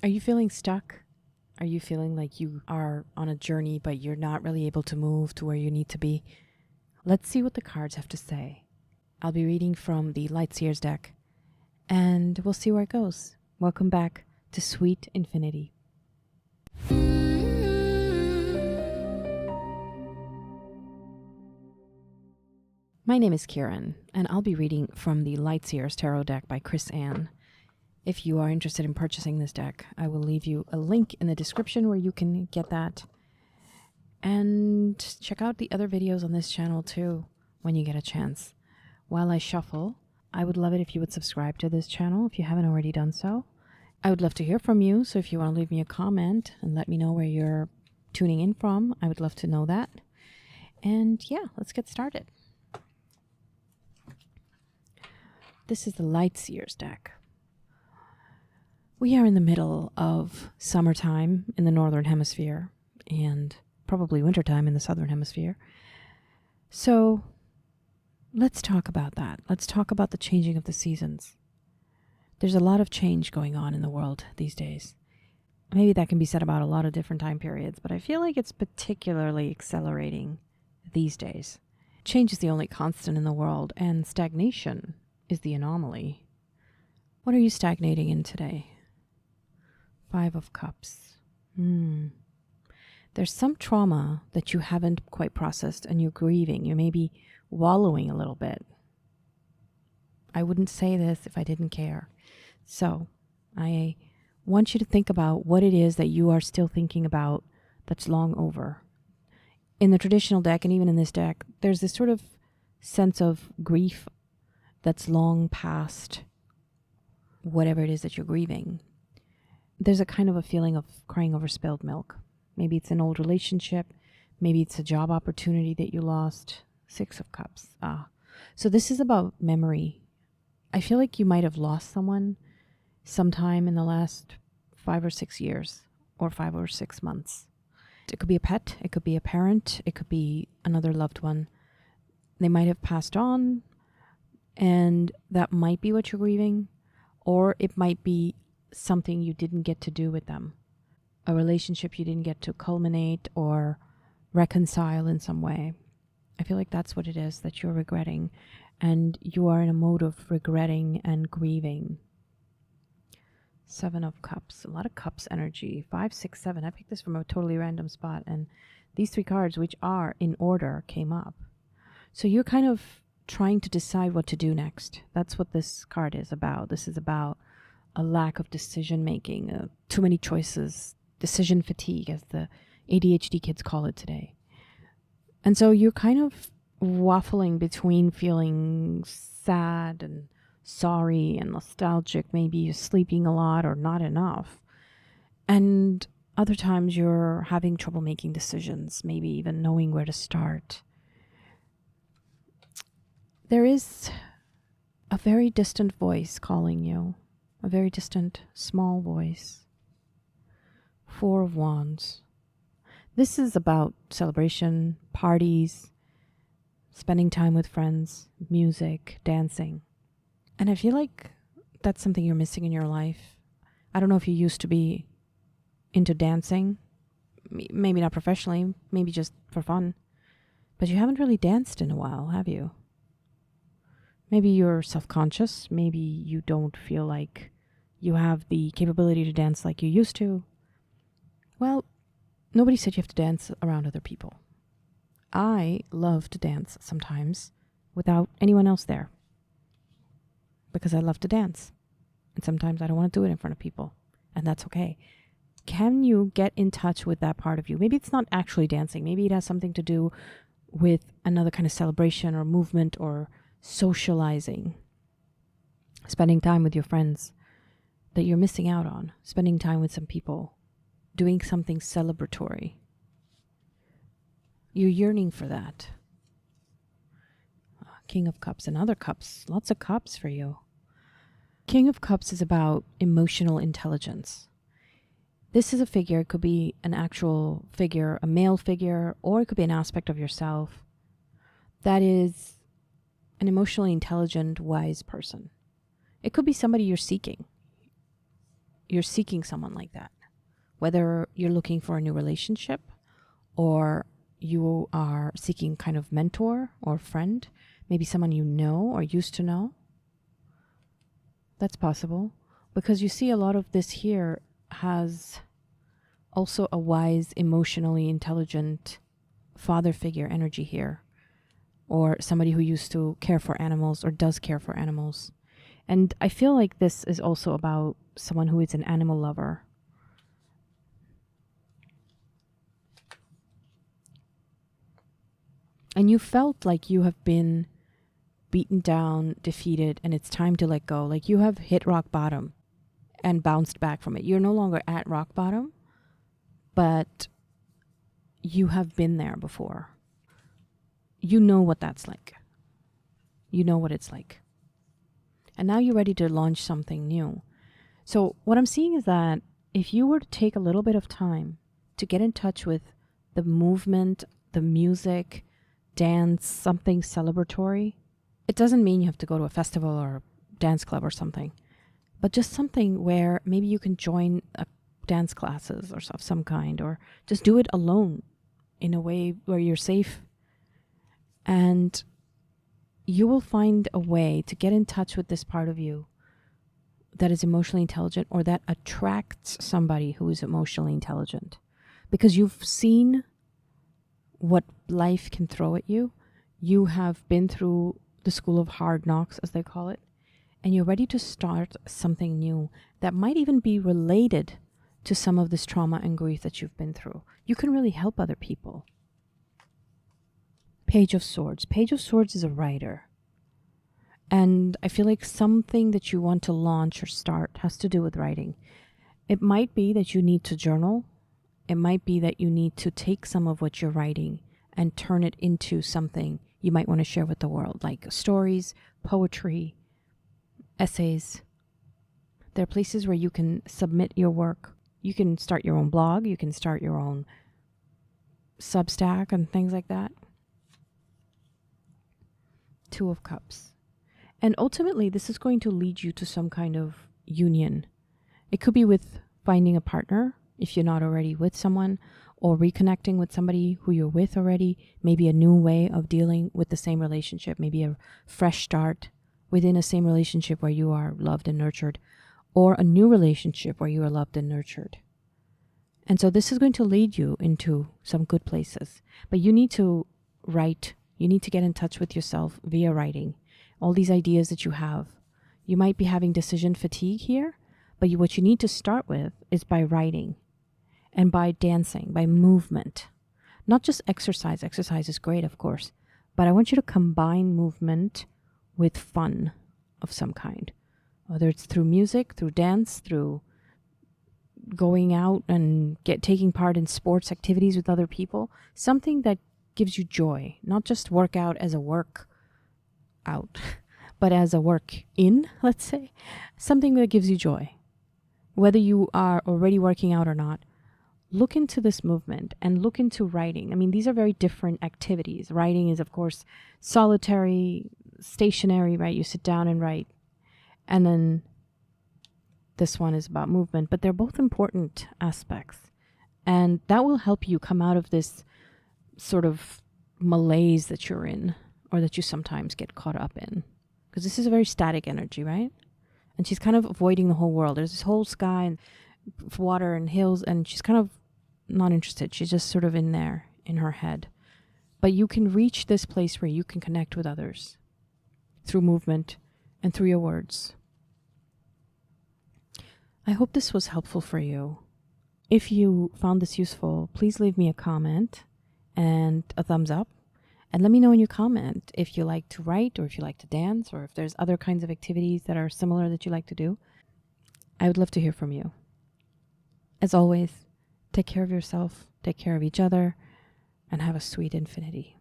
Are you feeling stuck? Are you feeling like you are on a journey, but you're not really able to move to where you need to be? Let's see what the cards have to say. I'll be reading from the Light Seers deck, and we'll see where it goes. Welcome back to Sweet Infinity. My name is Kieran, and I'll be reading from the Light Seers Tarot Deck by Chris Ann. If you are interested in purchasing this deck, I will leave you a link in the description where you can get that. And check out the other videos on this channel too when you get a chance. While I shuffle, I would love it if you would subscribe to this channel if you haven't already done so. I would love to hear from you, so if you want to leave me a comment and let me know where you're tuning in from, I would love to know that. And yeah, let's get started. This is the Light Seers deck. We are in the middle of summertime in the northern hemisphere and probably wintertime in the southern hemisphere. So let's talk about that. Let's talk about the changing of the seasons. There's a lot of change going on in the world these days. Maybe that can be said about a lot of different time periods, but I feel like it's particularly accelerating these days. Change is the only constant in the world, and stagnation is the anomaly. What are you stagnating in today? 5 of Cups. There's some trauma that you haven't quite processed and you're grieving. You may be wallowing a little bit. I wouldn't say this if I didn't care. So I want you to think about what it is that you are still thinking about that's long over. In the traditional deck, and even in this deck, there's this sort of sense of grief that's long past whatever it is that you're grieving. There's a kind of a feeling of crying over spilled milk. Maybe it's an old relationship. Maybe it's a job opportunity that you lost. 6 of Cups. So this is about memory. I feel like you might have lost someone sometime in the last 5 or 6 years, or 5 or 6 months. It could be a pet. It could be a parent. It could be another loved one. They might have passed on, and that might be what you're grieving. Or it might be something you didn't get to do with them, a relationship you didn't get to culminate or reconcile in some way. I feel like that's what it is that you're regretting, and you are in a mode of regretting and grieving. 7 of Cups, a lot of Cups energy. 5, 6, 7. I picked this from a totally random spot, and these 3 cards, which are in order, came up. So you're kind of trying to decide what to do next. That's what this card is about. This is about a lack of decision making, too many choices, decision fatigue, as the ADHD kids call it today. And so you're kind of waffling between feeling sad and sorry and nostalgic. Maybe you're sleeping a lot or not enough. And other times you're having trouble making decisions, maybe even knowing where to start. There is a very distant voice calling you, a very distant, small voice. 4 of Wands. This is about celebration, parties, spending time with friends, music, dancing. And I feel like that's something you're missing in your life. I don't know if you used to be into dancing, maybe not professionally, maybe just for fun, but you haven't really danced in a while, have you? Maybe you're self-conscious. Maybe you don't feel like you have the capability to dance like you used to. Well, nobody said you have to dance around other people. I love to dance sometimes without anyone else there because I love to dance. And sometimes I don't want to do it in front of people, and that's okay. Can you get in touch with that part of you? Maybe it's not actually dancing. Maybe it has something to do with another kind of celebration or movement or socializing, spending time with your friends that you're missing out on, spending time with some people, doing something celebratory. You're yearning for that. King of Cups and other cups, lots of cups for you. King of Cups is about emotional intelligence. This is a figure. It could be an actual figure, a male figure, or it could be an aspect of yourself that is an emotionally intelligent, wise person. It could be somebody you're seeking. you're seeking someone like that. Whether you're looking for a new relationship or you are seeking kind of mentor or friend, maybe someone you know or used to know. That's possible, because you see a lot of this here has also a wise, emotionally intelligent father figure energy here, or somebody who used to care for animals or does care for animals. And I feel like this is also about someone who is an animal lover. And you felt like you have been beaten down, defeated, and it's time to let go. Like you have hit rock bottom and bounced back from it. You're no longer at rock bottom, but you have been there before. You know what that's like. You know what it's like. And now you're ready to launch something new. So what I'm seeing is that if you were to take a little bit of time to get in touch with the movement, the music, dance, something celebratory, it doesn't mean you have to go to a festival or a dance club or something, but just something where maybe you can join a dance classes or of some kind, or just do it alone in a way where you're safe. And you will find a way to get in touch with this part of you that is emotionally intelligent, or that attracts somebody who is emotionally intelligent, because you've seen what life can throw at you. You have been through the school of hard knocks, as they call it, and you're ready to start something new that might even be related to some of this trauma and grief that you've been through. You can really help other people. Page of Swords. Page of Swords is a writer. And I feel like something that you want to launch or start has to do with writing. It might be that you need to journal. It might be that you need to take some of what you're writing and turn it into something you might want to share with the world, like stories, poetry, essays. There are places where you can submit your work. You can start your own blog. You can start your own Substack and things like that. Two of Cups. And ultimately, this is going to lead you to some kind of union. It could be with finding a partner, if you're not already with someone, or reconnecting with somebody who you're with already, maybe a new way of dealing with the same relationship, maybe a fresh start within a same relationship where you are loved and nurtured, or a new relationship where you are loved and nurtured. And so this is going to lead you into some good places. But you need to write. You need to get in touch with yourself via writing. All these ideas that you have. You might be having decision fatigue here, but what you need to start with is by writing and by dancing, by movement. Not just exercise. Exercise is great, of course, but I want you to combine movement with fun of some kind, whether it's through music, through dance, through going out and taking part in sports activities with other people, something that gives you joy, not just work out as a work out, but as a work in, let's say, something that gives you joy. Whether you are already working out or not, look into this movement and look into writing. I mean, these are very different activities. Writing is, of course, solitary, stationary, right? You sit down and write. And then this one is about movement, but they're both important aspects. And that will help you come out of this sort of malaise that you're in, or that you sometimes get caught up in. Because this is a very static energy, right? And she's kind of avoiding the whole world. There's this whole sky and water and hills, and she's kind of not interested. She's just sort of in there, in her head. But you can reach this place where you can connect with others through movement and through your words. I hope this was helpful for you. If you found this useful, please leave me a comment and a thumbs up. And let me know in your comment if you like to write, or if you like to dance, or if there's other kinds of activities that are similar that you like to do. I would love to hear from you. As always, take care of yourself, take care of each other, and have a sweet infinity.